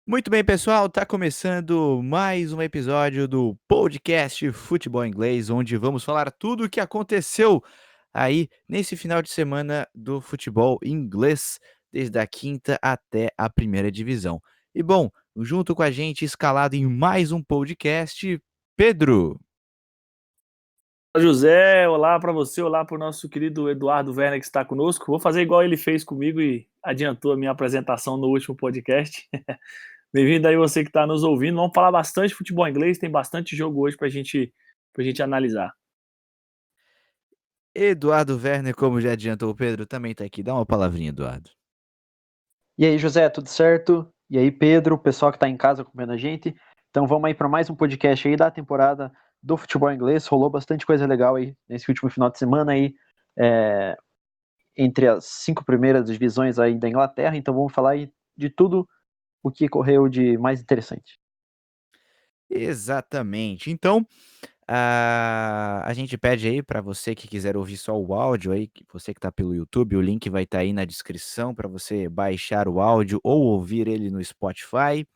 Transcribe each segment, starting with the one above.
Muito bem, pessoal, tá começando mais um episódio do podcast Futebol Inglês, onde vamos falar tudo o que aconteceu aí nesse final de semana do futebol inglês, desde a quinta até a primeira divisão. E bom, junto com a gente, escalado em mais um podcast, Pedro. Olá, José, olá para você, olá para o nosso querido Eduardo Werner que está conosco. Vou fazer igual ele fez comigo e adiantou a minha apresentação no último podcast. Bem-vindo aí você que está nos ouvindo. Vamos falar bastante de futebol inglês, tem bastante jogo hoje para gente analisar. Eduardo Werner, como já adiantou o Pedro, também tá aqui. Dá uma palavrinha, Eduardo. E aí, José, tudo certo? E aí, Pedro, o pessoal que está em casa acompanhando a gente. Então vamos aí para mais um podcast aí da temporada do futebol inglês. Rolou bastante coisa legal aí nesse último final de semana aí, entre as 5 primeiras divisões aí da Inglaterra. Então vamos falar aí de tudo o que correu de mais interessante. Exatamente. Então, a gente pede aí para você que quiser ouvir só o áudio aí, você que está pelo YouTube, o link vai estar aí na descrição para você baixar o áudio ou ouvir ele no Spotify.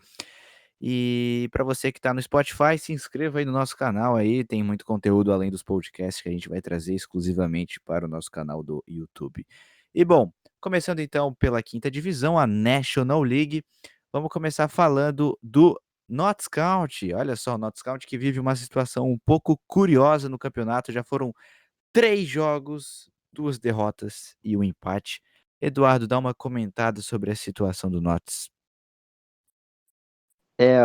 E para você que está no Spotify, se inscreva aí no nosso canal aí, tem muito conteúdo além dos podcasts que a gente vai trazer exclusivamente para o nosso canal do YouTube. E bom, começando então pela quinta divisão, a National League, vamos começar falando do Notts County. Olha só, o Notts County que vive uma situação um pouco curiosa no campeonato, já foram 3 jogos, 2 derrotas e um empate. Eduardo, dá uma comentada sobre a situação do Notts.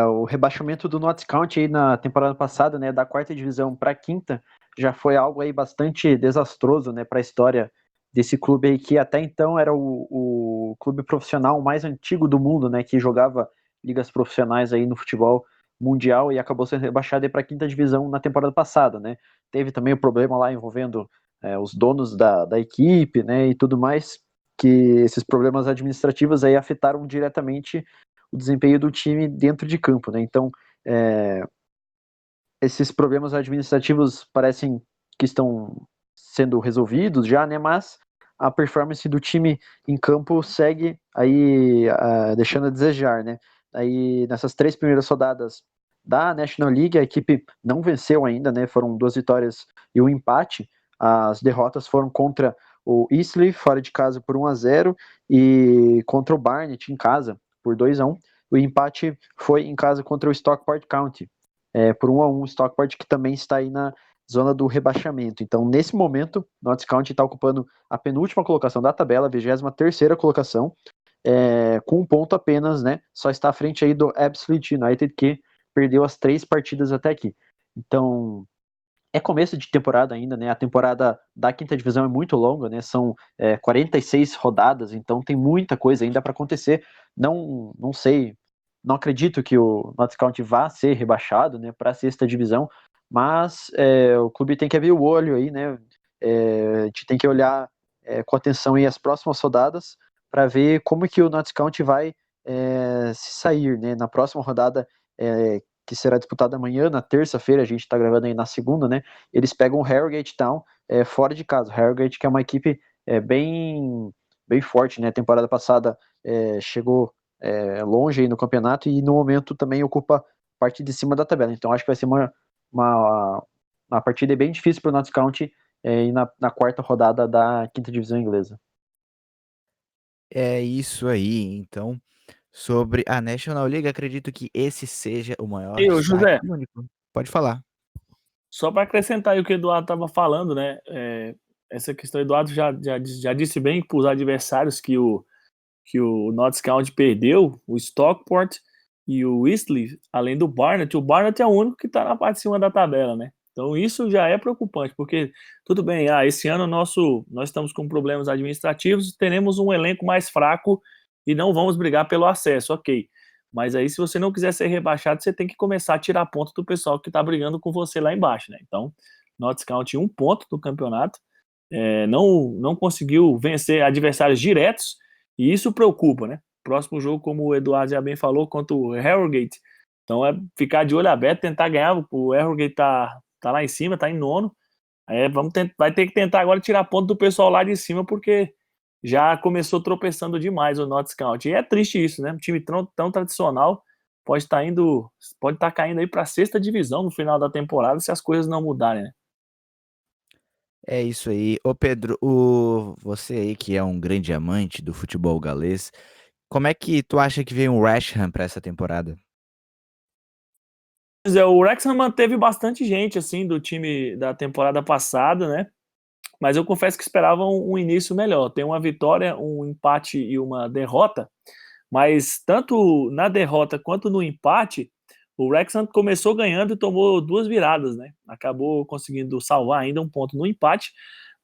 O rebaixamento do Notts County aí na temporada passada, né, da quarta divisão para a quinta, já foi algo aí bastante desastroso, né, para a história desse clube aí que até então era o clube profissional mais antigo do mundo, né, que jogava ligas profissionais aí no futebol mundial e acabou sendo rebaixado para a quinta divisão na temporada passada, né. Teve também o problema lá envolvendo os donos da equipe, né, e tudo mais, que esses problemas administrativos aí afetaram diretamente o desempenho do time dentro de campo, né? Então, esses problemas administrativos parecem que estão sendo resolvidos já, né? Mas a performance do time em campo segue aí deixando a desejar, né? Aí nessas 3 primeiras rodadas da National League, a equipe não venceu ainda, né? Foram 2 vitórias e um empate. As derrotas foram contra o Eastleigh, fora de casa por 1-0, e contra o Barnet em casa por 2-1. O empate foi em casa contra o Stockport County, por 1-1, Stockport que também está aí na zona do rebaixamento. Então, nesse momento, Notts County está ocupando a penúltima colocação da tabela, a 23ª colocação, com um ponto apenas, né? Só está à frente aí do Absolute United, que perdeu as 3 partidas até aqui. Então, é começo de temporada ainda, né? A temporada da quinta divisão é muito longa, né? São 46 rodadas, então tem muita coisa ainda para acontecer. Não sei, não acredito que o Notts County vá ser rebaixado, né, para a sexta divisão, mas o clube tem que abrir o olho aí, né? A gente tem que olhar com atenção aí as próximas rodadas para ver como que o Notts County vai se sair, né? Na próxima rodada, que será disputada amanhã, na terça-feira, a gente está gravando aí na segunda, né? Eles pegam o Harrogate Town fora de casa. Harrogate, que é uma equipe bem forte, né? A temporada passada chegou longe aí no campeonato e no momento também ocupa a parte de cima da tabela. Então acho que vai ser uma partida bem difícil para o Notts County na quarta rodada da quinta divisão inglesa. É isso aí, então, sobre a National League, acredito que esse seja o maior E ô, destaque José, e único. Pode falar. só para acrescentar aí o que o Eduardo estava falando, né? Essa questão, o Eduardo já disse bem para os adversários que o Notts County perdeu, o Stockport e o Eastleigh, além do Barnet. O Barnet é o único que está na parte de cima da tabela, né? Então isso já é preocupante, porque tudo bem, esse ano nós estamos com problemas administrativos, teremos um elenco mais fraco e não vamos brigar pelo acesso, ok. Mas aí, se você não quiser ser rebaixado, você tem que começar a tirar ponto do pessoal que está brigando com você lá embaixo, né? Então, Notts County 1 ponto do campeonato, não conseguiu vencer adversários diretos, e isso preocupa, né? Próximo jogo, como o Eduardo já bem falou, contra o Harrogate. Então é ficar de olho aberto, tentar ganhar. O Harrogate tá lá em cima, tá em nono. Vai ter que tentar agora tirar ponto do pessoal lá de cima, porque já começou tropeçando demais o Notts County. E é triste isso, né? Um time tão tradicional pode estar caindo aí para a 6ª divisão no final da temporada se as coisas não mudarem, né? É isso aí. Ô Pedro, você aí que é um grande amante do futebol galês, como é que tu acha que vem o West Ham para essa temporada? Pois é, o Wrexham manteve bastante gente, assim, do time da temporada passada, né? Mas eu confesso que esperava um início melhor. Tem uma vitória, um empate e uma derrota, mas tanto na derrota quanto no empate, o Wrexham começou ganhando e tomou 2 viradas, né? Acabou conseguindo salvar ainda um ponto no empate,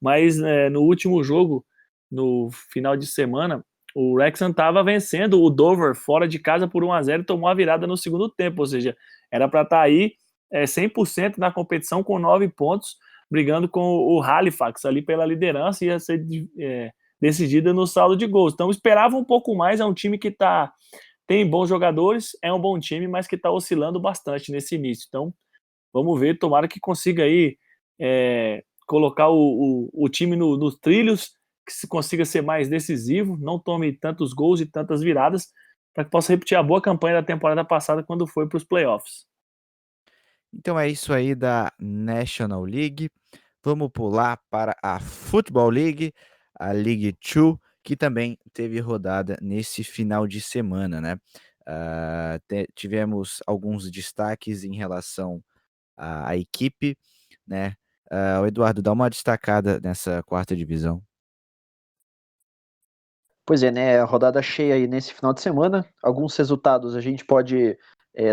mas no último jogo, no final de semana, o Wrexham estava vencendo o Dover fora de casa por 1-0 e tomou a virada no segundo tempo, ou seja, era para estar aí 100% na competição com 9 pontos, brigando com o Halifax ali pela liderança, ia ser decidida no saldo de gols. Então esperava um pouco mais, é um time que tem bons jogadores, é um bom time, mas que está oscilando bastante nesse início. Então vamos ver, tomara que consiga aí colocar o time nos trilhos, que se consiga ser mais decisivo, não tome tantos gols e tantas viradas, para que possa repetir a boa campanha da temporada passada quando foi para os playoffs. Então é isso aí da National League. Vamos pular para a Football League, a League Two, que também teve rodada nesse final de semana, né? Tivemos alguns destaques em relação à equipe, né? O Eduardo, dá uma destacada nessa 4ª divisão. Pois é, né? Rodada cheia aí nesse final de semana. Alguns resultados a gente pode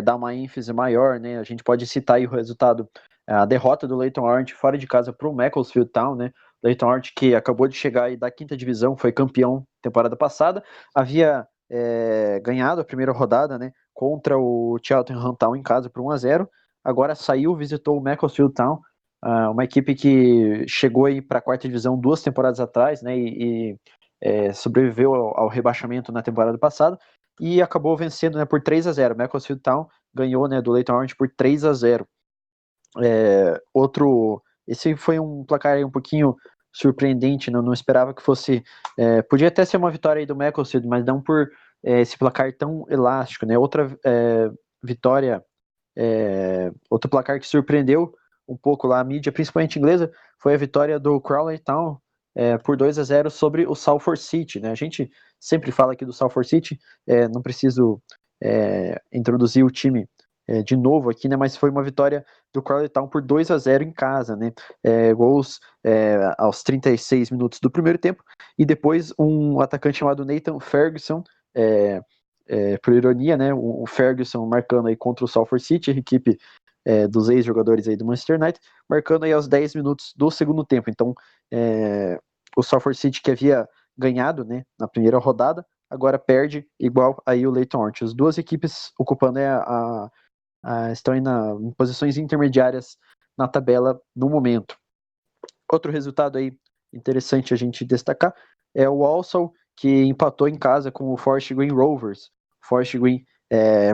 dar uma ênfase maior, né? A gente pode citar aí o resultado, a derrota do Leyton Orient fora de casa para o Macclesfield Town, né? Leyton Orient que acabou de chegar aí da 5ª divisão, foi campeão temporada passada, havia ganhado a primeira rodada, né? Contra o Cheltenham Town em casa por 1-0. Agora saiu, visitou o Macclesfield Town, uma equipe que chegou aí para a 4ª divisão 2 temporadas atrás, né? Sobreviveu ao rebaixamento na temporada passada e acabou vencendo, né, por 3-0. Macclesfield Town ganhou, né, do Leyton Orient por 3-0. Esse foi um placar aí um pouquinho surpreendente, não esperava que fosse. Podia até ser uma vitória aí do Macclesfield, mas não por esse placar tão elástico, né? Outra vitória, outro placar que surpreendeu um pouco lá a mídia, principalmente inglesa, foi a vitória do Crawley Town por 2-0 sobre o Salford City, né? A gente sempre fala aqui do Salford City, não preciso introduzir o time de novo aqui, né? Mas foi uma vitória do Crawley Town por 2-0 em casa, né? Gols aos 36 minutos do primeiro tempo e depois um atacante chamado Nathan Ferguson, por ironia, né? O Ferguson marcando aí contra o Salford City, a equipe dos ex-jogadores aí do Manchester United, marcando aí aos 10 minutos do segundo tempo. Então, o Salford City, que havia ganhado, né, na primeira rodada, agora perde igual aí o Leyton Orient. As duas equipes ocupando estão aí em posições intermediárias na tabela no momento. Outro resultado aí interessante a gente destacar é o Walsall, que empatou em casa com o Forest Green Rovers. O Forest Green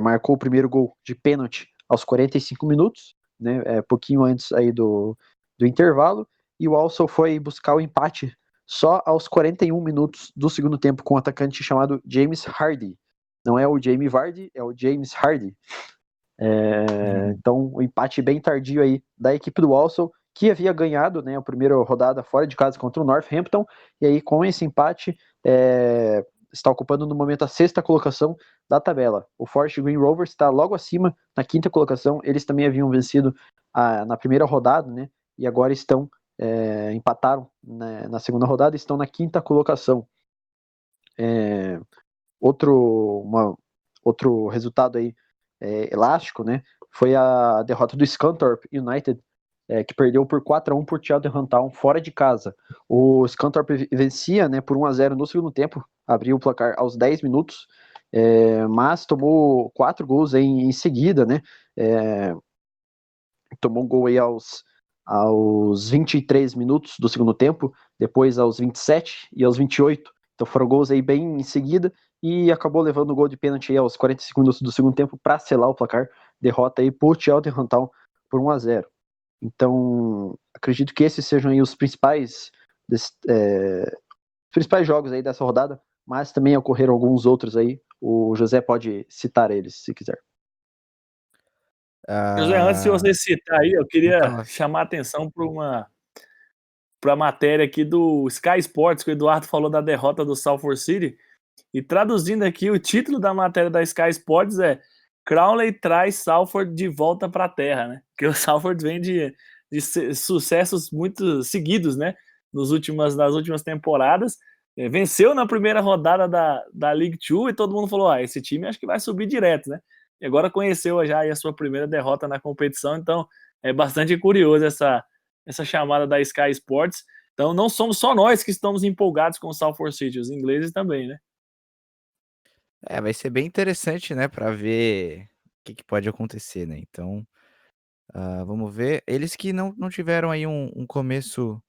marcou o primeiro gol de pênalti aos 45 minutos, né, pouquinho antes aí do intervalo, e o Walsall foi buscar o empate só aos 41 minutos do segundo tempo com um atacante chamado James Hardy. Não é o Jamie Vardy, é o James Hardy. Então, um empate bem tardio aí da equipe do Walsall, que havia ganhado, né, a primeira rodada fora de casa contra o Northampton, e aí com esse empate está ocupando no momento a 6ª colocação da tabela. O Forest Green Rovers está logo acima na 5ª colocação, eles também haviam vencido na primeira rodada, né, e agora empataram, né, na segunda rodada e estão na 5ª colocação. Outro resultado aí elástico, né, foi a derrota do Scunthorpe United, que perdeu por 4-1 por Cheltenham Town fora de casa. O Scunthorpe vencia, né, por 1-0 no segundo tempo, abriu o placar aos 10 minutos, mas tomou 4 gols aí em seguida, né, tomou um gol aí aos 23 minutos do segundo tempo, depois aos 27 e aos 28, então foram gols aí bem em seguida, e acabou levando o gol de pênalti aí aos 45 minutos do segundo tempo para selar o placar, derrota aí por Cheltenham Town por 1-0. Então, acredito que esses sejam aí os principais jogos aí dessa rodada, mas também ocorreram alguns outros aí, o José pode citar eles, se quiser. José, antes de Ah, você citar aí, eu queria fala. chamar a atenção para a matéria aqui do Sky Sports, que o Eduardo falou da derrota do Salford City. E traduzindo aqui, o título da matéria da Sky Sports é Crowley traz Salford de volta para a terra, né? Porque o Salford vem de sucessos muito seguidos, né? Nas últimas temporadas. Venceu na primeira rodada da League Two e todo mundo falou: esse time acho que vai subir direto, né? E agora conheceu já a sua primeira derrota na competição, então é bastante curioso essa chamada da Sky Sports. Então não somos só nós que estamos empolgados com o Salford City, os ingleses também, né? Vai ser bem interessante, né, pra ver o que pode acontecer, né. Então, vamos ver. Eles que não tiveram aí um começo,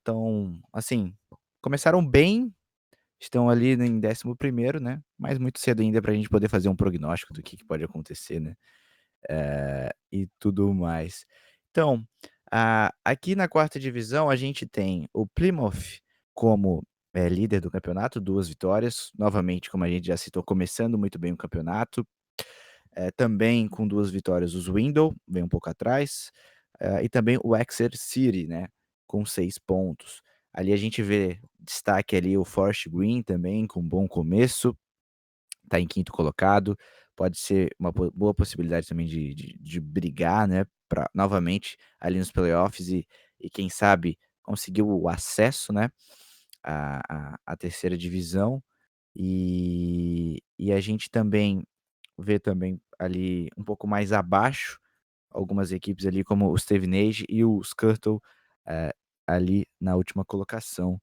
tão assim, começaram bem, estão ali em 11º, né, mas muito cedo ainda pra gente poder fazer um prognóstico do que pode acontecer, né, e tudo mais. Então, aqui na 4ª divisão a gente tem o Plymouth como, líder do campeonato, 2 vitórias, novamente, como a gente já citou, começando muito bem o campeonato. Também com 2 vitórias o Swindon, vem um pouco atrás, e também o Exeter City, né, com 6 pontos. Ali a gente vê destaque ali o Forest Green também, com um bom começo, tá em 5º colocado, pode ser uma boa possibilidade também de brigar, né, pra novamente ali nos playoffs e quem sabe conseguir o acesso, né, à 3ª divisão. E a gente também vê também ali um pouco mais abaixo, algumas equipes ali como o Stevenage e o Scuttle, eh, ali na última colocação,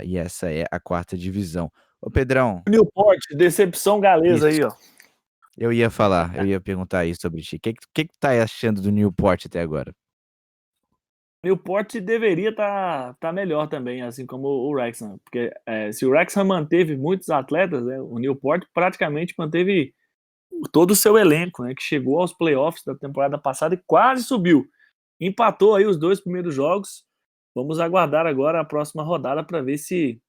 e essa é a 4ª divisão. Ô Pedrão, Newport, decepção galesa isso, aí, ó. eu ia perguntar isso sobre ti. Que tá achando do Newport até agora? Newport deveria tá melhor também, assim como o Wrexham, porque se o Wrexham manteve muitos atletas, né, o Newport praticamente manteve todo o seu elenco, né, que chegou aos playoffs da temporada passada e quase subiu. Empatou aí os 2 primeiros jogos. Vamos aguardar agora a próxima rodada para ver se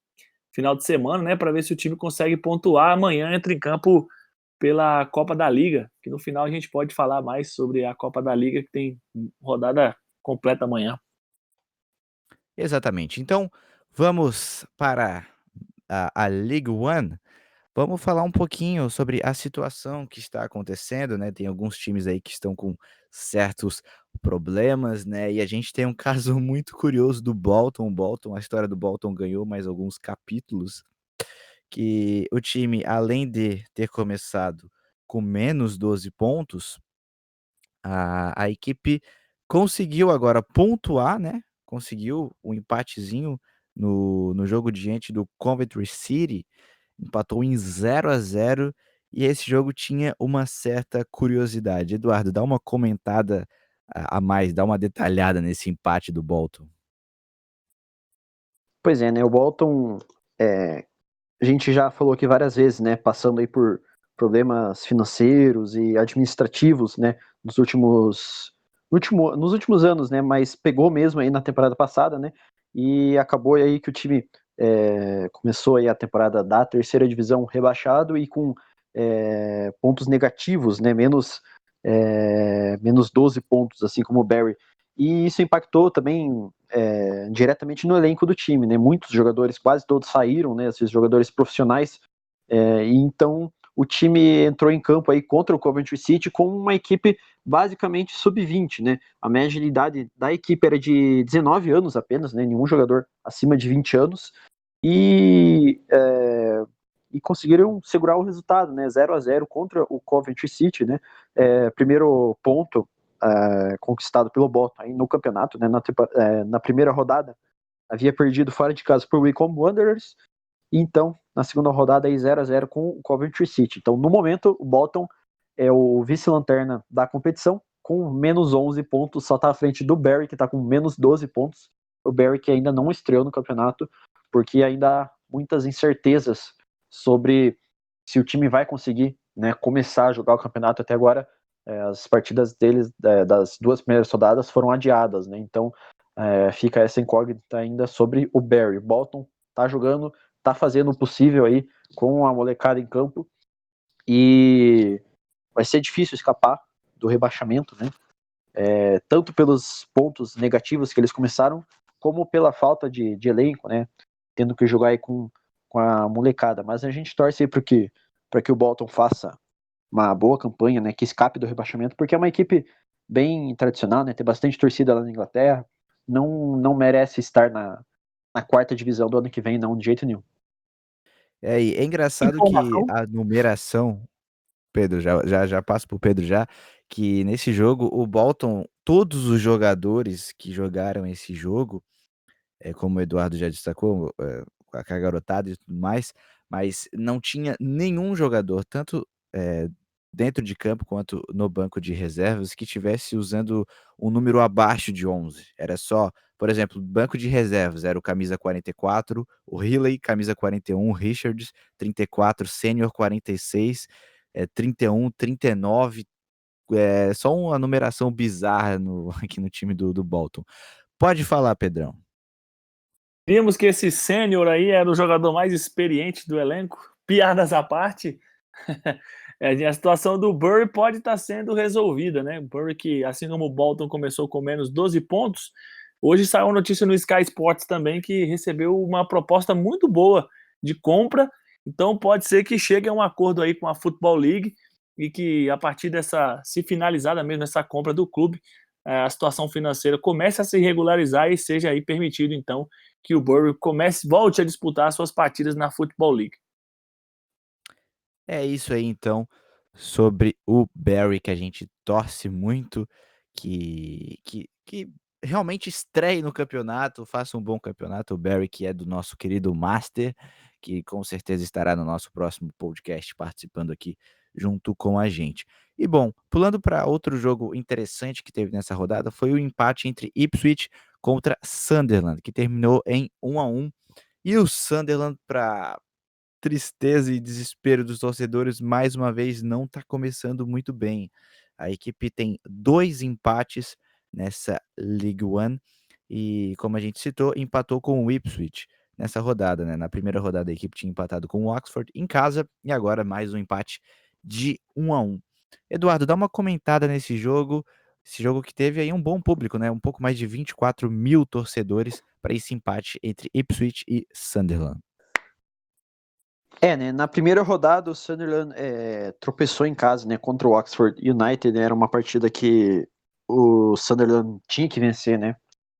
final de semana, né, para ver se o time consegue pontuar. Amanhã entra em campo pela Copa da Liga, que no final a gente pode falar mais sobre a Copa da Liga, que tem rodada completa amanhã. Exatamente. Então, vamos para a League One. Vamos falar um pouquinho sobre a situação que está acontecendo, né, tem alguns times aí que estão com certos problemas, né, e a gente tem um caso muito curioso do Bolton, a história do Bolton ganhou mais alguns capítulos, que o time, além de ter começado com menos 12 pontos, a equipe conseguiu agora pontuar, né, conseguiu um empatezinho no jogo diante do Coventry City, empatou em 0-0 e esse jogo tinha uma certa curiosidade. Eduardo, dá uma comentada a mais, dá uma detalhada nesse empate do Bolton. Pois é, né? O Bolton, a gente já falou aqui várias vezes, né? Passando aí por problemas financeiros e administrativos, né? Nos últimos anos, né? Mas pegou mesmo aí na temporada passada, né? E acabou aí que o time começou aí a temporada da 3ª divisão rebaixado e com pontos negativos, né? Menos 12 pontos, assim como o Barry. E isso impactou também diretamente no elenco do time, né? Muitos jogadores, quase todos saíram, né? Esses jogadores profissionais. E então o time entrou em campo aí contra o Coventry City com uma equipe basicamente sub-20, né? A média de idade da equipe era de 19 anos apenas, né? Nenhum jogador acima de 20 anos. E conseguiram segurar o resultado, né? 0-0 contra o Coventry City, né? Primeiro ponto conquistado pelo Bolton aí no campeonato, né? Na primeira rodada havia perdido fora de casa por Wycombe Wanderers, e então na segunda rodada aí 0-0 com o Coventry City. Então no momento o Bolton é o vice-lanterna da competição com menos 11 pontos, só está à frente do Barry que está com menos 12 pontos. O Barry que ainda não estreou no campeonato porque ainda há muitas incertezas sobre se o time vai conseguir, né, começar a jogar o campeonato. Até agora as partidas deles das 2 primeiras rodadas foram adiadas, né? Então fica essa incógnita ainda sobre o Barry. O Bolton tá jogando, tá fazendo o possível aí com a molecada em campo e vai ser difícil escapar do rebaixamento, né? Tanto pelos pontos negativos que eles começaram, como pela falta de elenco, né? Tendo que jogar aí com a molecada. Mas a gente torce aí para que o Bolton faça uma boa campanha, né? Que escape do rebaixamento, porque é uma equipe bem tradicional, né? Tem bastante torcida lá na Inglaterra. Não merece estar na quarta divisão do ano que vem, não, de jeito nenhum. E é engraçado que Informação. a numeração, Pedro, já passo para o Pedro já, que nesse jogo o Bolton, todos os jogadores que jogaram esse jogo, como o Eduardo já destacou, com a garotada e tudo mais, mas não tinha nenhum jogador, tanto dentro de campo quanto no banco de reservas, que tivesse usando um número abaixo de 11. Era só, por exemplo, banco de reservas era o camisa 44, o Healey, camisa 41, Richards, 34, Sênior 46, 31, 39, só uma numeração bizarra aqui no time do Bolton. Pode falar, Pedrão. Vimos que esse sênior aí era o jogador mais experiente do elenco. Piadas à parte, a situação do Bury pode estar sendo resolvida, né? Bury que, assim como o Bolton começou com menos 12 pontos, hoje saiu uma notícia no Sky Sports também que recebeu uma proposta muito boa de compra, então pode ser que chegue a um acordo aí com a Football League e que a partir dessa, se finalizada mesmo essa compra do clube, a situação financeira comece a se regularizar e seja aí permitido então que o Bury volte a disputar suas partidas na Football League. É isso aí então, sobre o Barry, que a gente torce muito que realmente estreie no campeonato, faça um bom campeonato. O Barry, que é do nosso querido Master, que com certeza estará no nosso próximo podcast participando aqui junto com a gente. E bom, pulando para outro jogo interessante que teve nessa rodada, foi o empate entre Ipswich contra Sunderland, que terminou em 1-1. E o Sunderland, para tristeza e desespero dos torcedores, mais uma vez não está começando muito bem. A equipe tem 2 empates nessa League One e, como a gente citou, empatou com o Ipswich nessa rodada, né? Na primeira rodada a equipe tinha empatado com o Oxford em casa e agora mais um empate de 1-1. Eduardo, dá uma comentada nesse jogo, esse jogo que teve aí um bom público, né? Um pouco mais de 24 mil torcedores para esse empate entre Ipswich e Sunderland. Né, na primeira rodada o Sunderland tropeçou em casa, né, contra o Oxford United, né, era uma partida que o Sunderland tinha que vencer, né,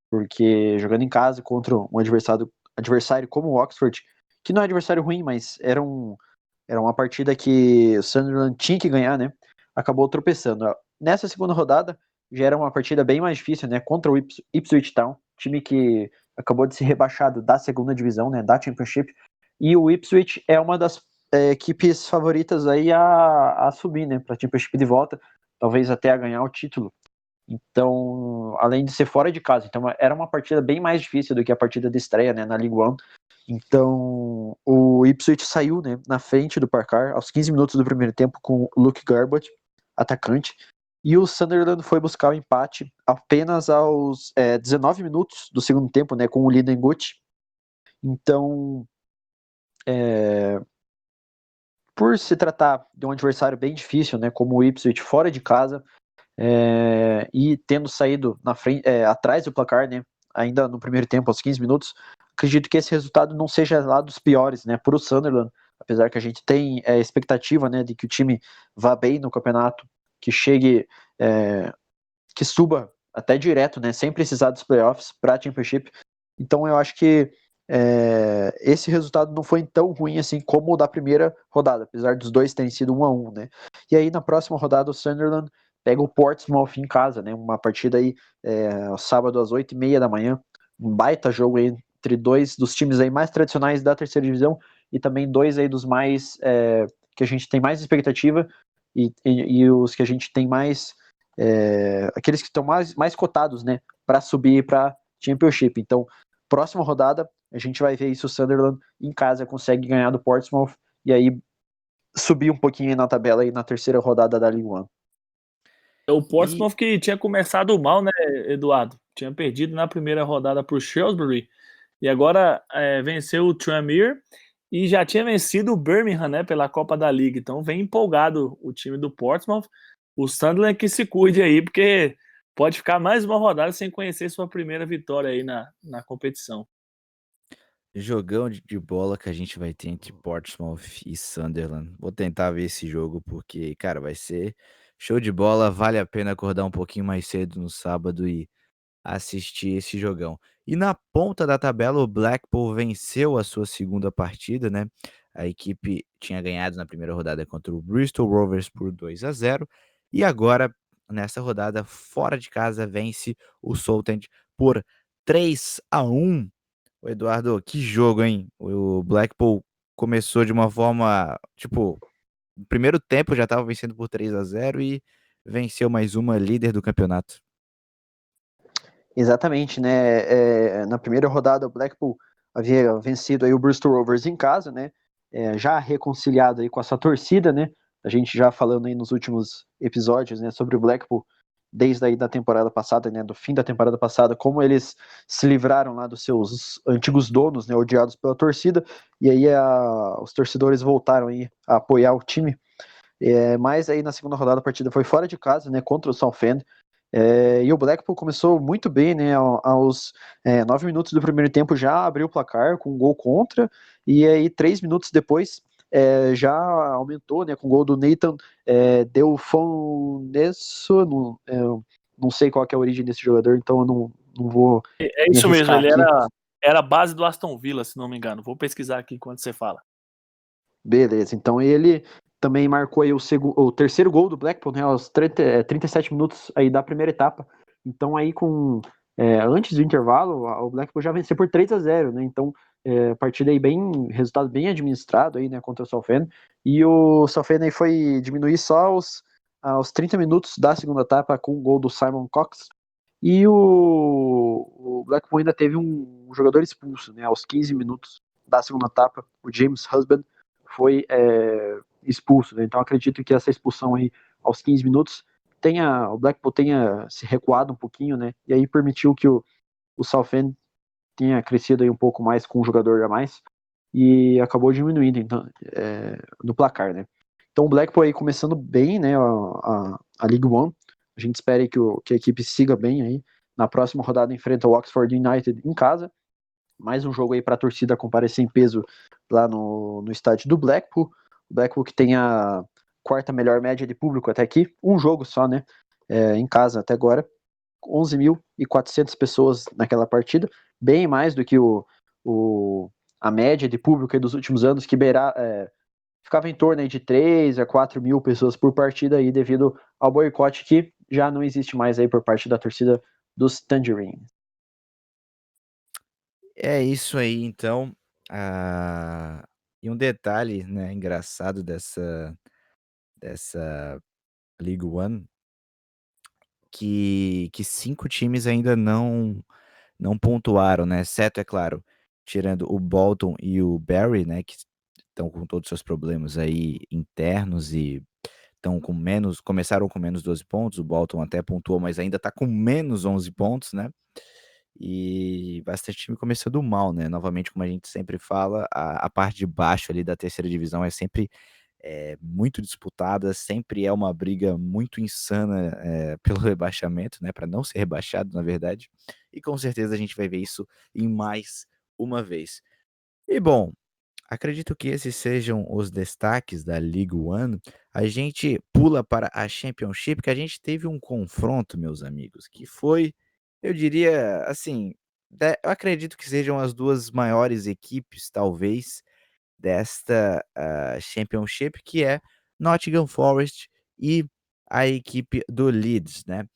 porque jogando em casa contra um adversário como o Oxford, que não é adversário ruim, mas era uma partida que o Sunderland tinha que ganhar, né, acabou tropeçando. Nessa segunda rodada já era uma partida bem mais difícil, né, contra o Ipswich Town, time que acabou de ser rebaixado da segunda divisão, né, da Championship. E o Ipswich é uma das equipes favoritas aí a subir, né, para a Championship de volta, talvez até a ganhar o título. Então, além de ser fora de casa, então era uma partida bem mais difícil do que a partida de estreia, né, na League One. Então, o Ipswich saiu, né, na frente do placar aos 15 minutos do primeiro tempo com o Luke Garbutt, atacante, e o Sunderland foi buscar o empate apenas aos 19 minutos do segundo tempo, né, com o Lynden Gutt. Então, por se tratar de um adversário bem difícil, né, como o Ipswich fora de casa, e tendo saído na frente, atrás do placar, né, ainda no primeiro tempo, aos 15 minutos, acredito que esse resultado não seja lá dos piores, né, para o Sunderland, apesar que a gente tem expectativa, né, de que o time vá bem no campeonato, que chegue, que suba até direto, né, sem precisar dos playoffs para a Championship. Então eu acho que esse resultado não foi tão ruim assim como o da primeira rodada, apesar dos dois terem sido 1-1, né? E aí na próxima rodada o Sunderland pega o Portsmouth em casa, né? Uma partida aí sábado às 8h30 da manhã, um baita jogo aí entre dois dos times aí mais tradicionais da terceira divisão e também dois aí dos mais que a gente tem mais expectativa e os que a gente tem mais aqueles que estão mais cotados, né? Para subir para Championship. Então próxima rodada a gente vai ver se o Sunderland em casa consegue ganhar do Portsmouth e aí subir um pouquinho na tabela aí na terceira rodada da League One. O Portsmouth que tinha começado mal, né, Eduardo? Tinha perdido na primeira rodada para o Shrewsbury e agora venceu o Tranmere e já tinha vencido o Birmingham, né, pela Copa da Liga. Então vem empolgado o time do Portsmouth. O Sunderland que se cuide aí, porque pode ficar mais uma rodada sem conhecer sua primeira vitória aí na competição. Jogão de bola que a gente vai ter entre Portsmouth e Sunderland. Vou tentar ver esse jogo porque, cara, vai ser show de bola. Vale a pena acordar um pouquinho mais cedo no sábado e assistir esse jogão. E na ponta da tabela, o Blackpool venceu a sua segunda partida, né? A equipe tinha ganhado na primeira rodada contra o Bristol Rovers por 2-0 e agora, nessa rodada, fora de casa, vence o Southend por 3-1. Ô Eduardo, que jogo, hein? O Blackpool começou de uma forma, tipo, no primeiro tempo já estava vencendo por 3-0 e venceu mais uma, líder do campeonato. Exatamente, né? Na primeira rodada, o Blackpool havia vencido aí o Bristol Rovers em casa, né? Já reconciliado aí com a sua torcida, né? A gente já falando aí nos últimos episódios, né, sobre o Blackpool, desde aí da temporada passada, né, do fim da temporada passada, como eles se livraram lá dos seus antigos donos, né, odiados pela torcida, e aí os torcedores voltaram aí a apoiar o time. Mas aí na segunda rodada a partida foi fora de casa, né, contra o Southend. E o Blackpool começou muito bem, né? Aos 9 minutos do primeiro tempo já abriu o placar com um gol contra, e aí 3 minutos depois já aumentou, né? Com o gol do Nathan Delfonesso, não sei qual que é a origem desse jogador, então eu não vou É me isso mesmo, arriscar ele aqui. era base do Aston Villa, se não me engano. Vou pesquisar aqui enquanto você fala. Beleza, então ele também marcou aí o terceiro gol do Blackpool, né, aos 37 minutos aí da primeira etapa. Então aí antes do intervalo, o Blackpool já venceu por 3-0, né? Então, partida aí resultado bem administrado aí, né, contra o Southend. E o Southend aí foi diminuir só aos 30 minutos da segunda etapa com o gol do Simon Cox. E o Blackpool ainda teve um jogador expulso, né, aos 15 minutos da segunda etapa, o James Husband foi expulso, né? Então acredito que essa expulsão aí aos 15 minutos o Blackpool tenha se recuado um pouquinho, né? E aí permitiu que o Southend tenha crescido aí um pouco mais com um jogador a mais e acabou diminuindo então no placar, né? Então o Blackpool aí começando bem, né? A League One. A gente espera que a equipe siga bem aí. Na próxima rodada enfrenta o Oxford United em casa. Mais um jogo aí para a torcida comparecer em peso lá no estádio do Blackpool. O Blackpool que tem a quarta melhor média de público até aqui. Um jogo só, né? Em casa até agora. 11.400 pessoas naquela partida. Bem mais do que a média de público dos últimos anos, que ficava em torno aí de 3 a 4 mil pessoas por partida aí, devido ao boicote que já não existe mais aí por parte da torcida dos Tangerines. É isso aí, então. E um detalhe, né, engraçado dessa League One, que 5 times ainda não pontuaram, né, exceto, é claro, tirando o Bolton e o Barry, né, que estão com todos os seus problemas aí internos e estão começaram com menos 12 pontos, o Bolton até pontuou, mas ainda está com menos 11 pontos, né. E bastante time começando mal, né, novamente, como a gente sempre fala, a parte de baixo ali da terceira divisão é sempre, muito disputada, sempre é uma briga muito insana, pelo rebaixamento, né, para não ser rebaixado, na verdade, e com certeza a gente vai ver isso em mais uma vez. E bom, acredito que esses sejam os destaques da League One. A gente pula para a Championship, que a gente teve um confronto, meus amigos, que foi, eu diria, assim, eu acredito que sejam as 2 maiores equipes, talvez, desta, Championship, que é Nottingham Forest e a equipe do Leeds, né.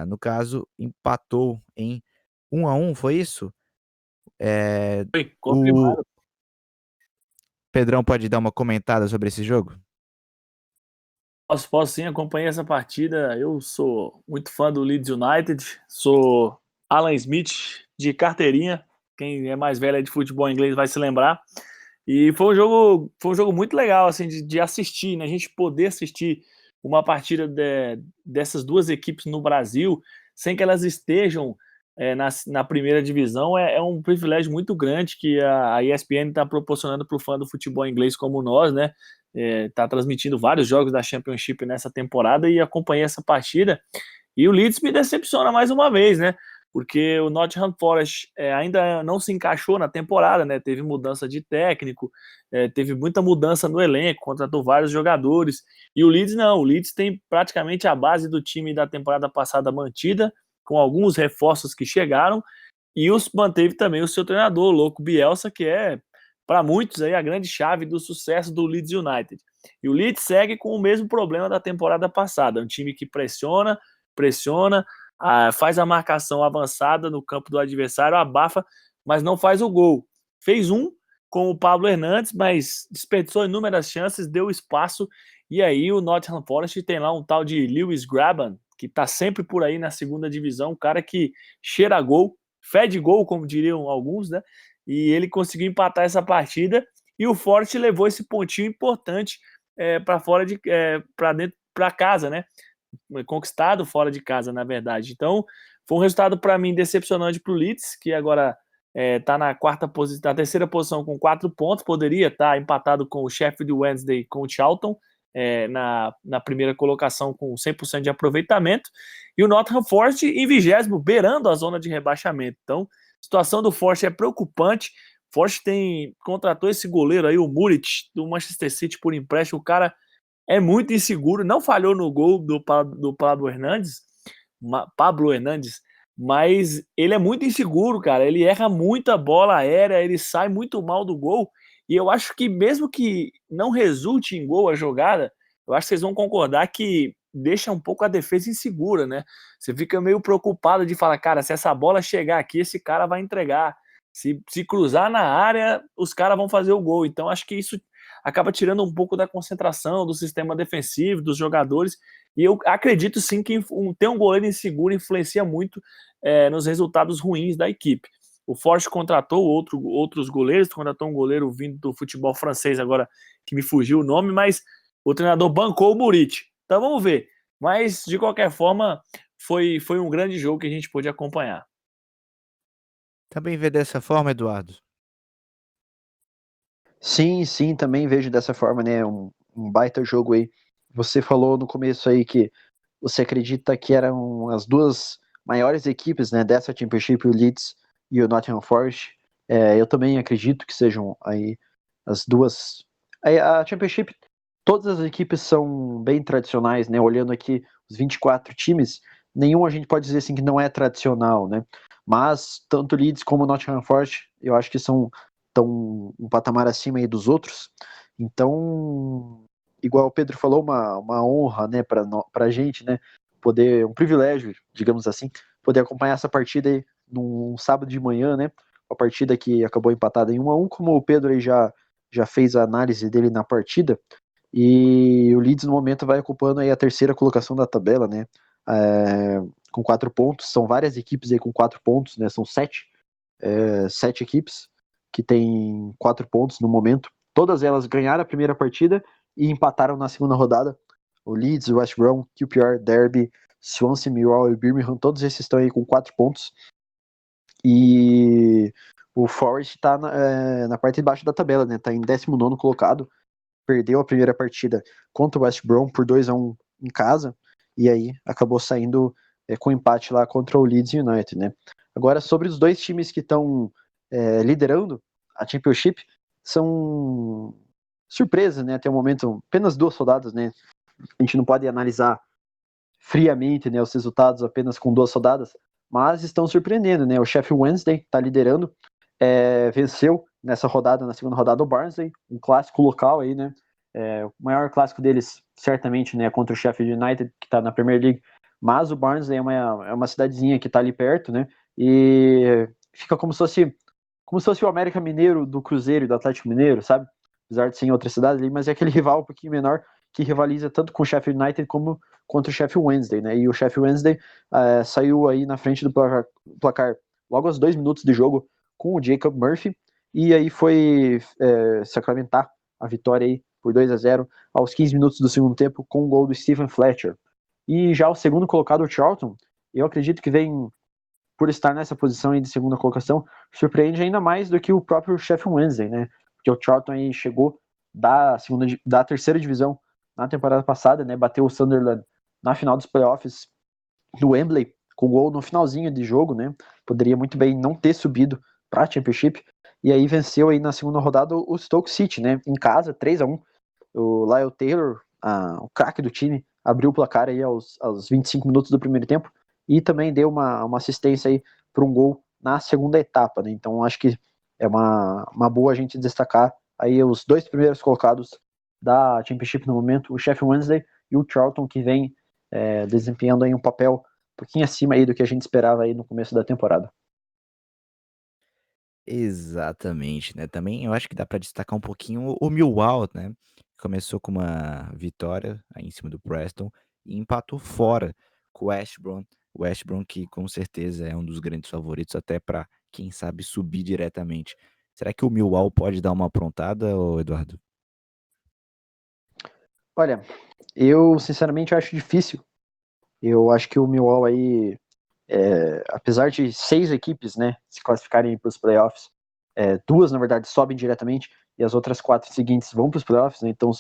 No caso, empatou em 1-1, foi isso? Foi O confirmado. Pedrão pode dar uma comentada sobre esse jogo? Posso sim, acompanhei essa partida. Eu sou muito fã do Leeds United, sou Alan Smith de carteirinha. Quem é mais velho de futebol inglês vai se lembrar. E foi um jogo muito legal assim de assistir, né? A gente poder assistir uma partida dessas duas equipes no Brasil sem que elas estejam na primeira divisão é um privilégio muito grande que a ESPN está proporcionando para o fã do futebol inglês como nós, né? Está transmitindo vários jogos da Championship nessa temporada e acompanhei essa partida. E o Leeds me decepciona mais uma vez, né? Porque o Nottingham Forest ainda não se encaixou na temporada, né? Teve mudança de técnico, teve muita mudança no elenco, contratou vários jogadores. E o Leeds não, o Leeds tem praticamente a base do time da temporada passada mantida, com alguns reforços que chegaram, e manteve também o seu treinador, o louco Bielsa, que é, para muitos, aí, a grande chave do sucesso do Leeds United. E o Leeds segue com o mesmo problema da temporada passada, um time que pressiona, faz a marcação avançada no campo do adversário, abafa, mas não faz o gol. Fez um com o Pablo Hernandes, mas desperdiçou inúmeras chances, deu espaço, e aí o Nottingham Forest tem lá um tal de Lewis Grabban, que tá sempre por aí na segunda divisão, um cara que cheira gol, fede gol, como diriam alguns, né? E ele conseguiu empatar essa partida, e o Forest levou esse pontinho importante para fora para casa, né? Conquistado fora de casa, na verdade. Então, foi um resultado para mim decepcionante para o Leeds, que agora está na terceira posição com 4 pontos, poderia estar empatado com o Sheffield Wednesday, com o Charlton, na primeira colocação com 100% de aproveitamento, e o Nottingham Forest em 20º, beirando a zona de rebaixamento. Então, a situação do Forest é preocupante. O Forest contratou esse goleiro aí, o Muric, do Manchester City, por empréstimo. O cara é muito inseguro, não falhou no gol do Pablo Hernandes, mas ele é muito inseguro, cara. Ele erra muita bola aérea, ele sai muito mal do gol. E eu acho que mesmo que não resulte em gol a jogada, eu acho que vocês vão concordar que deixa um pouco a defesa insegura, né? Você fica meio preocupado de falar, cara, se essa bola chegar aqui, esse cara vai entregar. Se cruzar na área, os caras vão fazer o gol. Então acho que isso acaba tirando um pouco da concentração do sistema defensivo, dos jogadores. E eu acredito sim que ter um goleiro inseguro influencia muito nos resultados ruins da equipe. O Forte contratou outros goleiros, contratou um goleiro vindo do futebol francês agora, que me fugiu o nome, mas o treinador bancou o Muric. Então vamos ver. Mas, de qualquer forma, foi um grande jogo que a gente pôde acompanhar. Também vê dessa forma, Eduardo? Sim, também vejo dessa forma, né? Um baita jogo aí. Você falou no começo aí que você acredita que eram as duas maiores equipes, né, dessa Championship, o Leeds e o Nottingham Forest. Eu também acredito que sejam aí as duas. A Championship, todas as equipes são bem tradicionais, né? Olhando aqui os 24 times, nenhum a gente pode dizer assim que não é tradicional, né? Mas tanto o Leeds como o Nottingham Forest, eu acho que estão um patamar acima aí dos outros. Então, igual o Pedro falou, uma honra, né, para a gente, né, poder, um privilégio, digamos assim, poder acompanhar essa partida aí num sábado de manhã, né, uma partida que acabou empatada em 1-1, como o Pedro aí já fez a análise dele na partida, e o Leeds no momento vai ocupando aí a terceira colocação da tabela, né, com 4 pontos, são várias equipes aí com 4 pontos, né, são 7 equipes que têm 4 pontos no momento, todas elas ganharam a primeira partida e empataram na segunda rodada. O Leeds, o West Brom, QPR, Derby, Swansea, Millwall e Birmingham, todos esses estão aí com 4 pontos. E o Forest está na parte de baixo da tabela, né? Está em 19º colocado. Perdeu a primeira partida contra o West Brom por 2-1 em casa. E aí acabou saindo com empate lá contra o Leeds United, né? Agora, sobre os dois times que estão liderando a Championship, são surpresas, né? Até o momento, apenas 2 rodadas, né? A gente não pode analisar friamente, né, os resultados apenas com 2 rodadas, mas estão surpreendendo, né? O Sheffield Wednesday está liderando, venceu nessa rodada, na segunda rodada, o Barnsley, um clássico local aí, né? O maior clássico deles, certamente, né, contra o Sheffield United, que está na Premier League, mas o Barnsley é uma cidadezinha que está ali perto, né? E fica como se fosse o América Mineiro do Cruzeiro e do Atlético Mineiro, sabe? Apesar de ser em outra cidade ali, mas é aquele rival um pouquinho menor que rivaliza tanto com o Sheffield United como contra o Sheffield Wednesday, né? E o Sheffield Wednesday saiu aí na frente do placar logo aos 2 minutos de jogo com o Jacob Murphy, e aí foi sacramentar a vitória aí por 2-0 aos 15 minutos do segundo tempo com o gol do Stephen Fletcher. E já o segundo colocado, o Charlton, eu acredito que vem por estar nessa posição aí de segunda colocação, surpreende ainda mais do que o próprio Sheffield Wednesday, né? Porque o Charlton aí chegou da terceira divisão na temporada passada, né? Bateu o Sunderland na final dos playoffs do Wembley, com gol no finalzinho de jogo, né? Poderia muito bem não ter subido para a Championship, e aí venceu aí na segunda rodada o Stoke City, né? Em casa, 3-1. O Lyle Taylor, o craque do time, abriu o placar aí aos 25 minutos do primeiro tempo e também deu uma assistência aí para um gol na segunda etapa, né? Então acho que é uma boa a gente destacar aí os dois primeiros colocados da Championship no momento, o Sheffield Wednesday e o Charlton, que vem desempenhando aí um papel um pouquinho acima aí do que a gente esperava aí no começo da temporada. Exatamente, né, também eu acho que dá para destacar um pouquinho o Millwall, né, começou com uma vitória aí em cima do Preston e empatou fora com o West Brom que com certeza é um dos grandes favoritos até para quem sabe subir diretamente. Será que o Millwall pode dar uma aprontada, ô Eduardo? Olha, eu sinceramente acho difícil. Eu acho que o Millwall aí, apesar de 6 equipes, né, se classificarem para os playoffs, 2 na verdade sobem diretamente e as outras 4 seguintes vão para os playoffs, né, então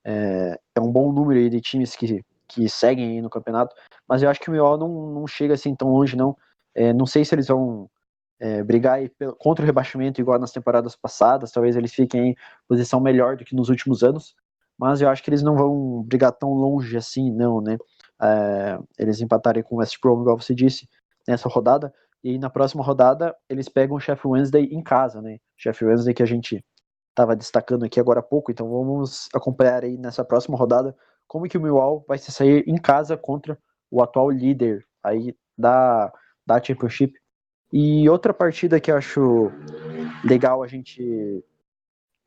é um bom número aí de times que seguem aí no campeonato, mas eu acho que o Millwall não chega assim tão longe não. Não sei se eles vão brigar aí contra o rebaixamento igual nas temporadas passadas, talvez eles fiquem em posição melhor do que nos últimos anos, mas eu acho que eles não vão brigar tão longe assim, não, né? Eles empatarem com o West Brom, igual você disse, nessa rodada, e na próxima rodada eles pegam o Sheffield Wednesday em casa, né? Sheffield Wednesday que a gente estava destacando aqui agora há pouco, então vamos acompanhar aí nessa próxima rodada como que o Millwall vai se sair em casa contra o atual líder aí da Championship. E outra partida que eu acho legal a gente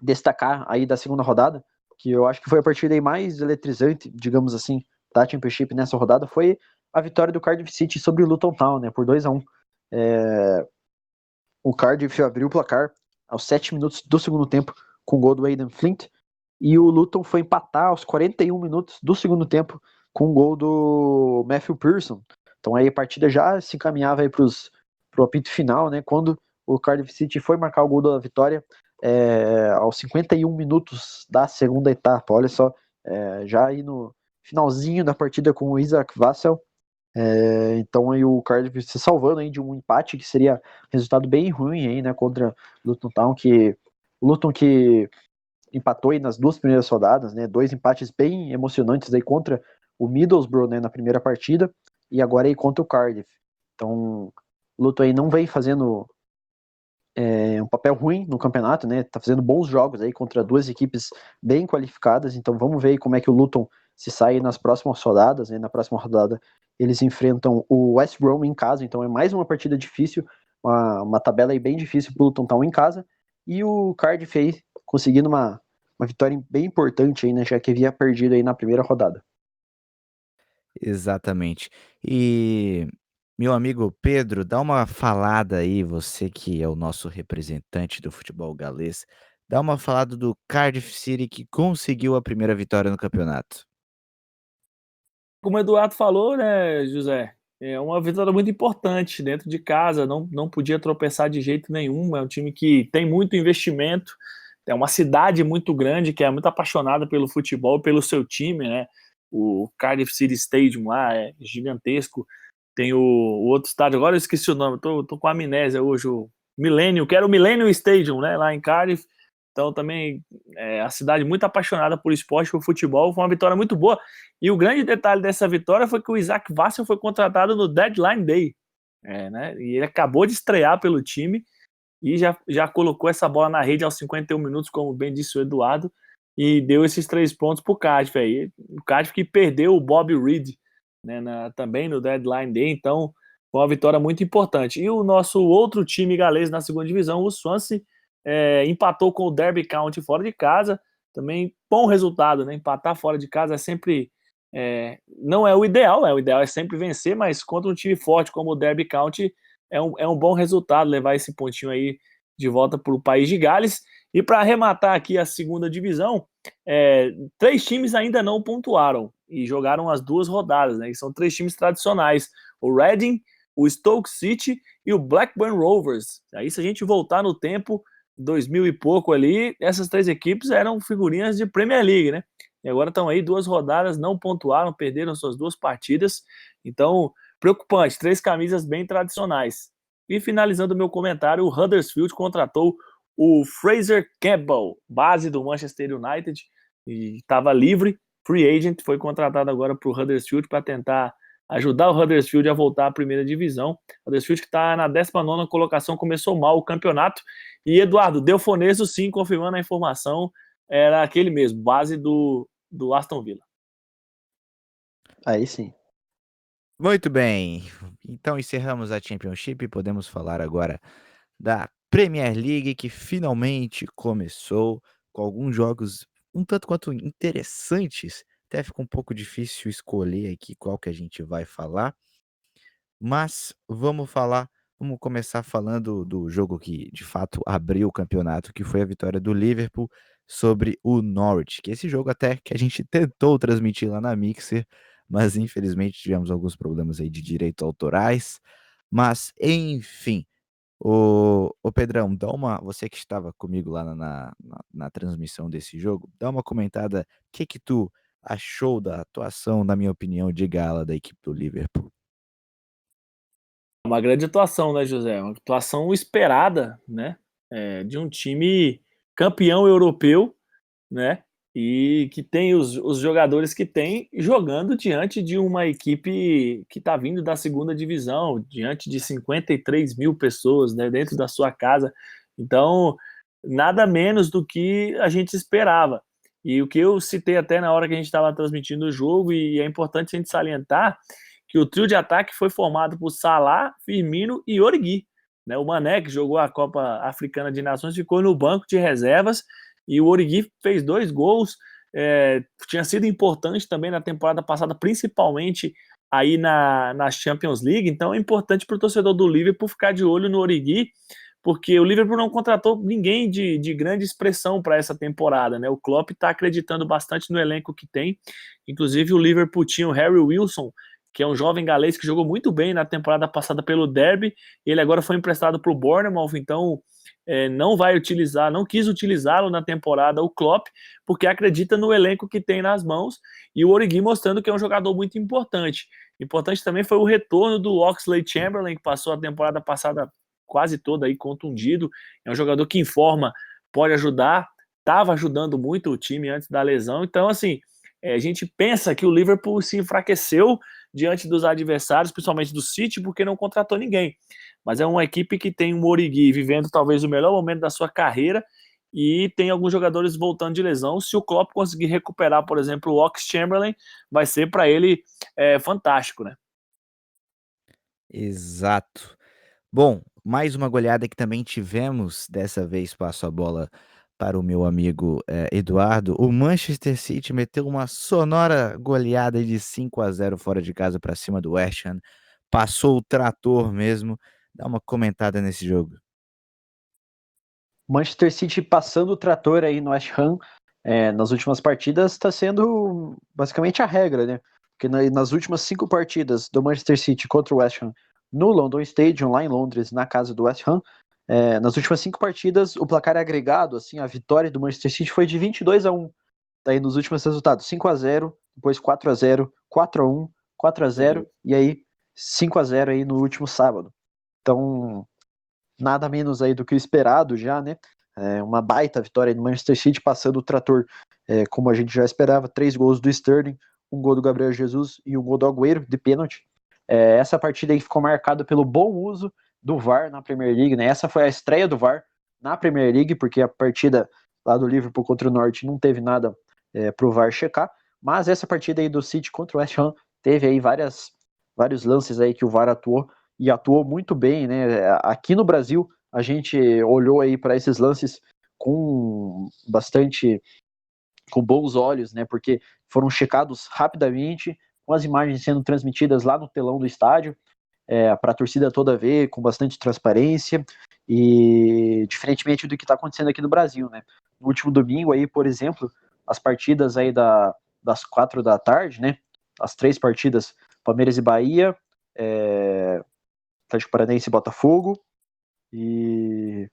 destacar aí da segunda rodada, que eu acho que foi a partida aí mais eletrizante, digamos assim, da Championship nessa rodada, foi a vitória do Cardiff City sobre o Luton Town, né, por 2-1. O Cardiff abriu o placar aos 7 minutos do segundo tempo com o gol do Aidan Flint, e o Luton foi empatar aos 41 minutos do segundo tempo com o gol do Matthew Pearson. Então aí a partida já se encaminhava aí para o apito final, né, quando o Cardiff City foi marcar o gol da vitória aos 51 minutos da segunda etapa. Olha só, já aí no finalzinho da partida com o Isaac Vassell. Então aí o Cardiff se salvando aí de um empate que seria resultado bem ruim aí, né, contra o Luton Town, o Luton que empatou aí nas 2 primeiras rodadas, né, 2 empates bem emocionantes aí contra o Middlesbrough, né, na primeira partida, e agora aí contra o Cardiff. Então o Luton aí não vem fazendo um papel ruim no campeonato, né? Tá fazendo bons jogos aí contra 2 equipes bem qualificadas, então vamos ver como é que o Luton se sai nas próximas rodadas, né? Na próxima rodada eles enfrentam o West Brom em casa, então é mais uma partida difícil, uma tabela aí bem difícil pro Luton Town em casa, e o Cardiff aí conseguindo uma vitória bem importante aí, né? Já que havia perdido aí na primeira rodada. Exatamente. E, meu amigo Pedro, dá uma falada aí, você que é o nosso representante do futebol galês, dá uma falada do Cardiff City que conseguiu a primeira vitória no campeonato. Como o Eduardo falou, né, José, é uma vitória muito importante dentro de casa, não podia tropeçar de jeito nenhum, é um time que tem muito investimento, é uma cidade muito grande, que é muito apaixonada pelo futebol, pelo seu time, né, o Cardiff City Stadium lá é gigantesco, tem o outro estádio, agora eu esqueci o nome, tô com amnésia hoje, o Millennium, que era o Millennium Stadium, né, lá em Cardiff, então também a cidade muito apaixonada por esporte, por futebol, foi uma vitória muito boa. E o grande detalhe dessa vitória foi que o Isaac Vassell foi contratado no Deadline Day, né? E ele acabou de estrear pelo time e já colocou essa bola na rede aos 51 minutos, como bem disse o Eduardo, e deu esses 3 pontos para o Cardiff aí. O Cardiff que perdeu o Bob Reed, né, também no Deadline Day, então foi uma vitória muito importante. E o nosso outro time galês na segunda divisão, o Swansea, empatou com o Derby County fora de casa, também bom resultado, né? Empatar fora de casa é sempre não é o ideal é sempre vencer, mas contra um time forte como o Derby County é um bom resultado levar esse pontinho aí de volta para o país de Gales. E para arrematar aqui a segunda divisão, 3 times ainda não pontuaram e jogaram as 2 rodadas, né? E são 3 times tradicionais: o Reading, o Stoke City e o Blackburn Rovers. Aí se a gente voltar no tempo, 2000 e pouco ali, essas 3 equipes eram figurinhas de Premier League, né? E agora estão aí 2 rodadas, não pontuaram, perderam suas 2 partidas. Então, preocupante, 3 camisas bem tradicionais. E finalizando o meu comentário, o Huddersfield contratou o Fraser Campbell, base do Manchester United, e estava livre, free agent, foi contratado agora para o Huddersfield para tentar ajudar o Huddersfield a voltar à primeira divisão. O Huddersfield que está na 19ª colocação, começou mal o campeonato. E Eduardo, Delfoneso, sim, confirmando a informação, era aquele mesmo, base do Aston Villa. Aí sim. Muito bem, então encerramos a Championship e podemos falar agora da Premier League, que finalmente começou com alguns jogos um tanto quanto interessantes. Até fica um pouco difícil escolher aqui qual que a gente vai falar, mas vamos começar falando do jogo que de fato abriu o campeonato, que foi a vitória do Liverpool sobre o Norwich, que esse jogo até que a gente tentou transmitir lá na Mixer, mas infelizmente tivemos alguns problemas aí de direitos autorais, mas enfim. Ô Pedrão, você que estava comigo lá na transmissão desse jogo, dá uma comentada, o que que tu achou da atuação, na minha opinião, de gala da equipe do Liverpool? Uma grande atuação, né, José? Uma atuação esperada, né? De um time campeão europeu, né? E que tem os jogadores que tem jogando diante de uma equipe que está vindo da segunda divisão, diante de 53 mil pessoas, né, dentro da sua casa. Então, nada menos do que a gente esperava. E o que eu citei até na hora que a gente estava transmitindo o jogo, e é importante a gente salientar que o trio de ataque foi formado por Salah, Firmino e Origi. Né? O Mané, que jogou a Copa Africana de Nações, ficou no banco de reservas, e o Origi fez 2 gols, tinha sido importante também na temporada passada, principalmente aí na Champions League. Então é importante para o torcedor do Liverpool ficar de olho no Origi, porque o Liverpool não contratou ninguém de grande expressão para essa temporada, né? O Klopp está acreditando bastante no elenco que tem. Inclusive o Liverpool tinha o Harry Wilson, que é um jovem galês que jogou muito bem na temporada passada pelo Derby. Ele agora foi emprestado para o Bournemouth, então não quis utilizá-lo na temporada o Klopp, porque acredita no elenco que tem nas mãos, e o Origi mostrando que é um jogador muito importante. Importante também foi o retorno do Oxlade-Chamberlain, que passou a temporada passada quase toda aí contundido. É um jogador que em forma pode ajudar, estava ajudando muito o time antes da lesão. Então, assim, a gente pensa que o Liverpool se enfraqueceu diante dos adversários, principalmente do City, porque não contratou ninguém. Mas é uma equipe que tem um Origi vivendo talvez o melhor momento da sua carreira, e tem alguns jogadores voltando de lesão. Se o Klopp conseguir recuperar, por exemplo, o Oxlade-Chamberlain, vai ser para ele fantástico, né? Exato. Bom, mais uma goleada que também tivemos, dessa vez passo a bola para o meu amigo, Eduardo. O Manchester City meteu uma sonora goleada de 5-0 fora de casa para cima do West Ham, passou o trator mesmo. Dá uma comentada nesse jogo. Manchester City passando o trator aí no West Ham nas últimas partidas está sendo basicamente a regra, né? Porque nas últimas 5 partidas do Manchester City contra o West Ham no London Stadium, lá em Londres, na casa do West Ham, nas últimas 5 partidas, o placar agregado, assim, a vitória do Manchester City foi de 22-1. Daí nos últimos resultados, 5-0, depois 4-0, 4-1, 4-0 e aí 5-0 aí no último sábado. Então, nada menos aí do que o esperado já, né? Uma baita vitória do Manchester City, passando o trator, como a gente já esperava, 3 gols do Sterling, 1 gol do Gabriel Jesus e 1 gol do Agüero, de pênalti. Essa partida aí ficou marcada pelo bom uso do VAR na Premier League, né? Essa foi a estreia do VAR na Premier League, porque a partida lá do Liverpool contra o Norte não teve nada pro VAR checar, mas essa partida aí do City contra o West Ham teve aí vários lances aí que o VAR atuou, e atuou muito bem, né? Aqui no Brasil, a gente olhou aí para esses lances com bons olhos, né? Porque foram checados rapidamente, com as imagens sendo transmitidas lá no telão do estádio, para a torcida toda ver, com bastante transparência, e diferentemente do que está acontecendo aqui no Brasil, né? No último domingo aí, por exemplo, as partidas aí das 4 da tarde, né? As 3 partidas, Palmeiras e Bahia, Atlético Paranaense e Botafogo. E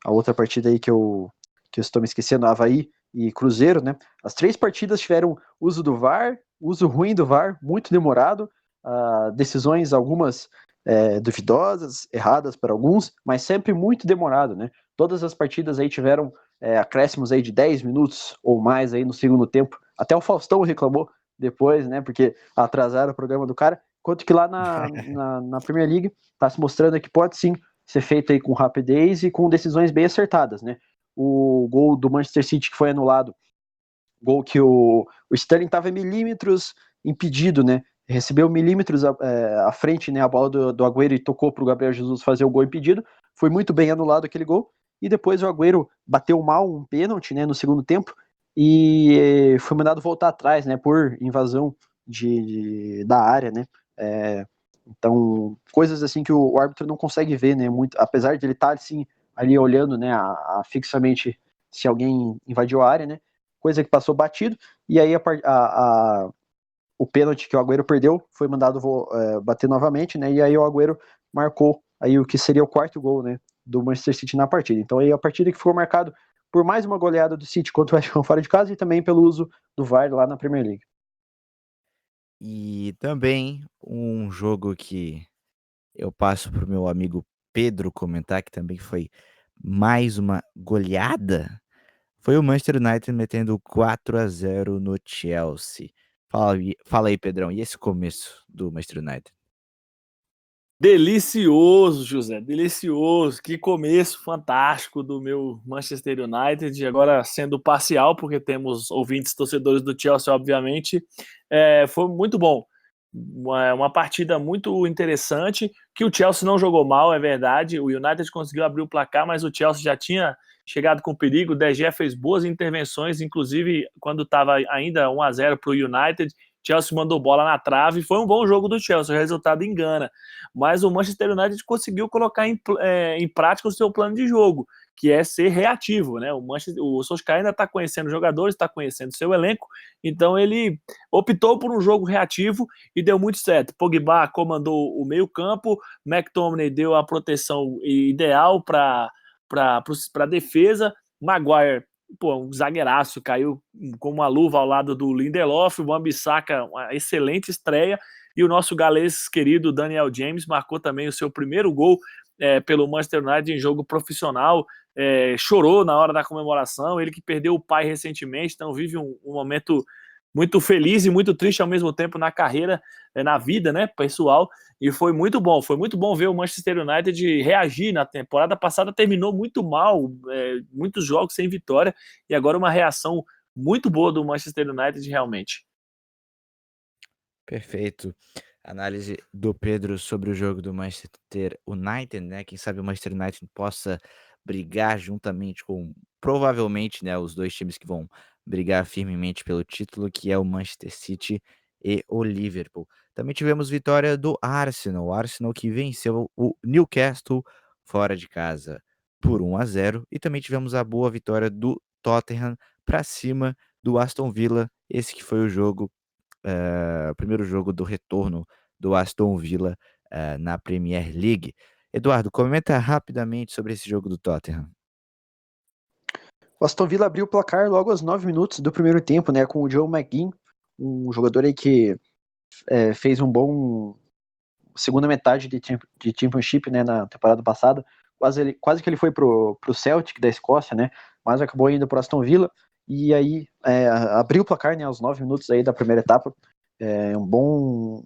a outra partida aí que eu estou me esquecendo, Avaí e Cruzeiro, né? As 3 partidas tiveram uso do VAR, uso ruim do VAR, muito demorado, decisões algumas duvidosas, erradas para alguns, mas sempre muito demorado, né? Todas as partidas aí tiveram acréscimos aí de 10 minutos ou mais aí no segundo tempo. Até o Faustão reclamou depois, né? Porque atrasaram o programa do cara. Enquanto que lá na Premier League está se mostrando que pode sim ser feito aí com rapidez e com decisões bem acertadas, né? O gol do Manchester City que foi anulado, gol que o Sterling estava milímetros impedido, né? Recebeu milímetros à frente, né? A bola do Agüero e tocou para o Gabriel Jesus fazer o gol impedido. Foi muito bem anulado aquele gol. E depois o Agüero bateu mal um pênalti, né? No segundo tempo e foi mandado voltar atrás, né? Por invasão da área, né? Então, coisas assim que o árbitro não consegue ver, né? Muito, apesar de ele estar assim, ali olhando, né? Fixamente se alguém invadiu a área, né? Coisa que passou batido. E aí o pênalti que o Agüero perdeu foi mandado bater novamente, né? E aí o Agüero marcou aí o que seria o 4º gol, né? Do Manchester City na partida. Então aí a partida que ficou marcado por mais uma goleada do City contra o West Ham fora de casa e também pelo uso do VAR lá na Premier League. E também um jogo que eu passo para o meu amigo Pedro comentar, que também foi mais uma goleada, foi o Manchester United metendo 4-0 no Chelsea. Fala aí, Pedrão, e esse começo do Manchester United? Delicioso, José, delicioso. Que começo fantástico do meu Manchester United. Agora sendo parcial, porque temos ouvintes torcedores do Chelsea, obviamente. Foi muito bom. Uma partida muito interessante, que o Chelsea não jogou mal, é verdade. O United conseguiu abrir o placar, mas o Chelsea já tinha chegado com perigo. O De Gea fez boas intervenções, inclusive quando estava ainda 1-0 para o United. Chelsea mandou bola na trave. Foi um bom jogo do Chelsea, o resultado engana. Mas o Manchester United conseguiu colocar em prática o seu plano de jogo, que é ser reativo, né? O Solskjaer ainda está conhecendo jogadores, está conhecendo seu elenco, então ele optou por um jogo reativo e deu muito certo. Pogba comandou o meio-campo, McTominay deu a proteção ideal para a defesa, Maguire, um zagueiraço, caiu com uma luva ao lado do Lindelof, o Wan-Bissaka, uma excelente estreia, e o nosso galês querido Daniel James marcou também o seu primeiro gol pelo Manchester United em jogo profissional, chorou na hora da comemoração, ele que perdeu o pai recentemente, então vive um momento muito feliz e muito triste ao mesmo tempo na carreira, na vida, né, pessoal, e foi muito bom ver o Manchester United reagir. Na temporada passada terminou muito mal, muitos jogos sem vitória, e agora uma reação muito boa do Manchester United realmente. Perfeito. Análise do Pedro sobre o jogo do Manchester United, né? Quem sabe o Manchester United possa brigar juntamente com, provavelmente, né, os 2 times que vão brigar firmemente pelo título, que é o Manchester City e o Liverpool. Também tivemos vitória do Arsenal, o Arsenal que venceu o Newcastle fora de casa por 1-0, e também tivemos a boa vitória do Tottenham para cima do Aston Villa, esse que foi o primeiro jogo do retorno do Aston Villa, na Premier League. Eduardo, comenta rapidamente sobre esse jogo do Tottenham. O Aston Villa abriu o placar logo aos 9 minutos do primeiro tempo, né, com o Joe McGinn, um jogador aí que fez um bom segunda metade de Championship, né, na temporada passada. Quase que ele foi pro Celtic da Escócia, né, mas acabou indo pro Aston Villa, e aí abriu o placar, né, aos 9 minutos aí da primeira etapa. Bom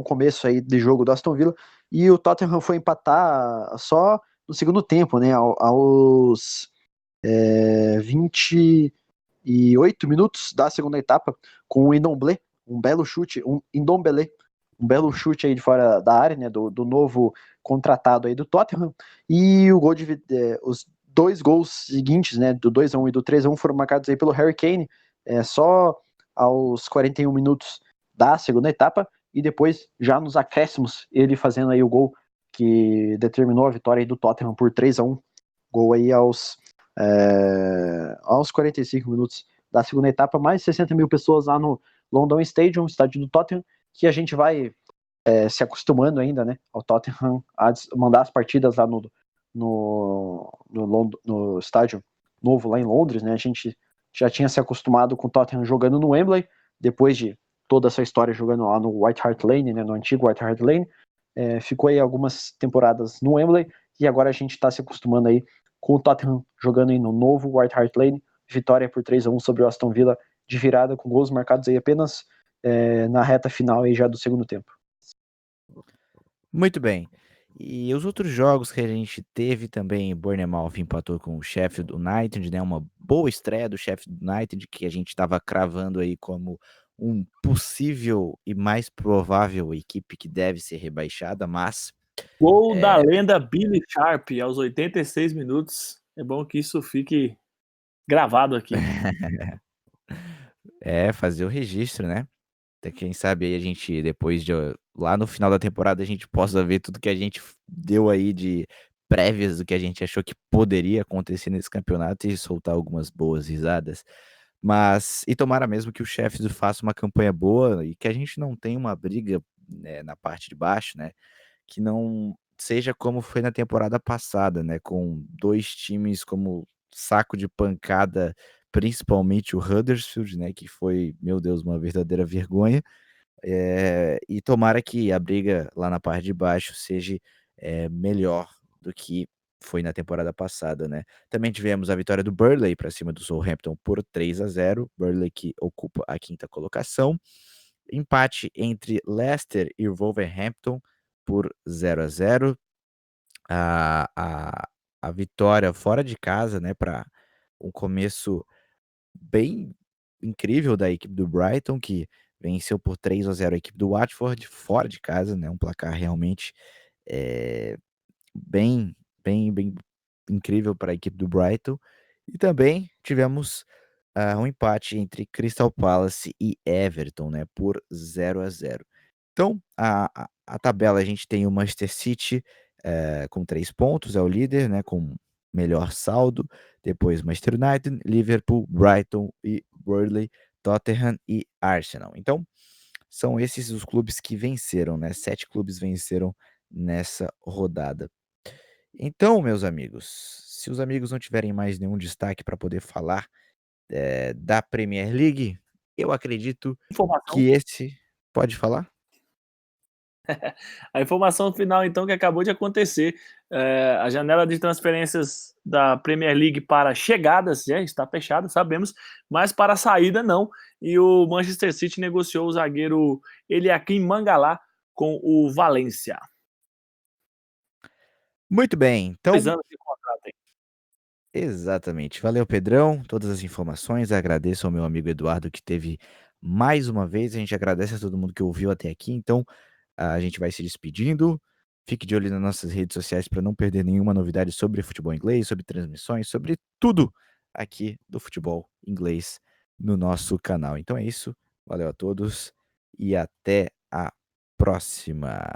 começo aí de jogo do Aston Villa, e o Tottenham foi empatar só no segundo tempo, né, aos 28 minutos da segunda etapa, com o Ndombele, um belo chute aí de fora da área, né, do novo contratado aí do Tottenham, e os 2 gols seguintes, né, do 2-1 e do 3-1 foram marcados aí pelo Harry Kane, só aos 41 minutos da segunda etapa, e depois, já nos acréscimos, ele fazendo aí o gol que determinou a vitória aí do Tottenham por 3-1, gol aí aos 45 minutos da segunda etapa, mais 60 mil pessoas lá no London Stadium, estádio do Tottenham, que a gente vai se acostumando ainda, né, ao Tottenham a mandar as partidas lá no estádio novo lá em Londres, né? A gente já tinha se acostumado com o Tottenham jogando no Wembley, depois de toda essa história jogando lá no White Hart Lane, né, no antigo White Hart Lane. Ficou aí algumas temporadas no Wembley e agora a gente está se acostumando aí com o Tottenham jogando aí no novo White Hart Lane. Vitória por 3-1 sobre o Aston Villa de virada, com gols marcados aí apenas na reta final aí já do segundo tempo. Muito bem. E os outros jogos que a gente teve também, Bournemouth empatou com o Sheffield United, né, uma boa estreia do Sheffield United, que a gente estava cravando aí como um possível e mais provável equipe que deve ser rebaixada, mas Gol da lenda Billy Sharp aos 86 minutos. É bom que isso fique gravado aqui. fazer o registro, né? Até quem sabe aí a gente depois de lá no final da temporada a gente possa ver tudo que a gente deu aí de prévias do que a gente achou que poderia acontecer nesse campeonato e soltar algumas boas risadas. Mas e tomara mesmo que o Sheffield faça uma campanha boa e que a gente não tenha uma briga, né, na parte de baixo, né, que não seja como foi na temporada passada, né, com 2 times como saco de pancada, principalmente o Huddersfield, né, que foi, meu Deus, uma verdadeira vergonha. E tomara que a briga lá na parte de baixo seja, melhor do que foi na temporada passada, né. Também tivemos a vitória do Burnley para cima do Southampton por 3-0, Burnley que ocupa a 5ª colocação. Empate entre Leicester e Wolverhampton por 0-0. A vitória fora de casa, né, para um começo bem incrível da equipe do Brighton, que venceu por 3-0 a equipe do Watford, fora de casa, né, um placar realmente, eh, bem bem incrível para a equipe do Brighton. E também tivemos, um empate entre Crystal Palace e Everton, né, por 0-0. Então, a tabela a gente tem o Manchester City, com 3 pontos, é o líder, né, com melhor saldo, depois Manchester United, Liverpool, Brighton e Burnley, Tottenham e Arsenal. Então, são esses os clubes que venceram, né, 7 clubes venceram nessa rodada. Então, meus amigos, se os amigos não tiverem mais nenhum destaque para poder falar, da Premier League, eu acredito Informação. que esse pode falar? A informação final, então, que acabou de acontecer, a janela de transferências da Premier League para chegadas já está fechada, sabemos, mas para saída não. E o Manchester City negociou o zagueiro Eliaquim Mangalá com o Valência. Muito bem, 2 então anos de contrato, hein. exatamente. Valeu, Pedrão, todas as informações. Agradeço ao meu amigo Eduardo que teve mais uma vez. A gente agradece a todo mundo que ouviu até aqui. Então, a gente vai se despedindo. Fique de olho nas nossas redes sociais para não perder nenhuma novidade sobre futebol inglês, sobre transmissões, sobre tudo aqui do futebol inglês no nosso canal. Então é isso. Valeu a todos e até a próxima.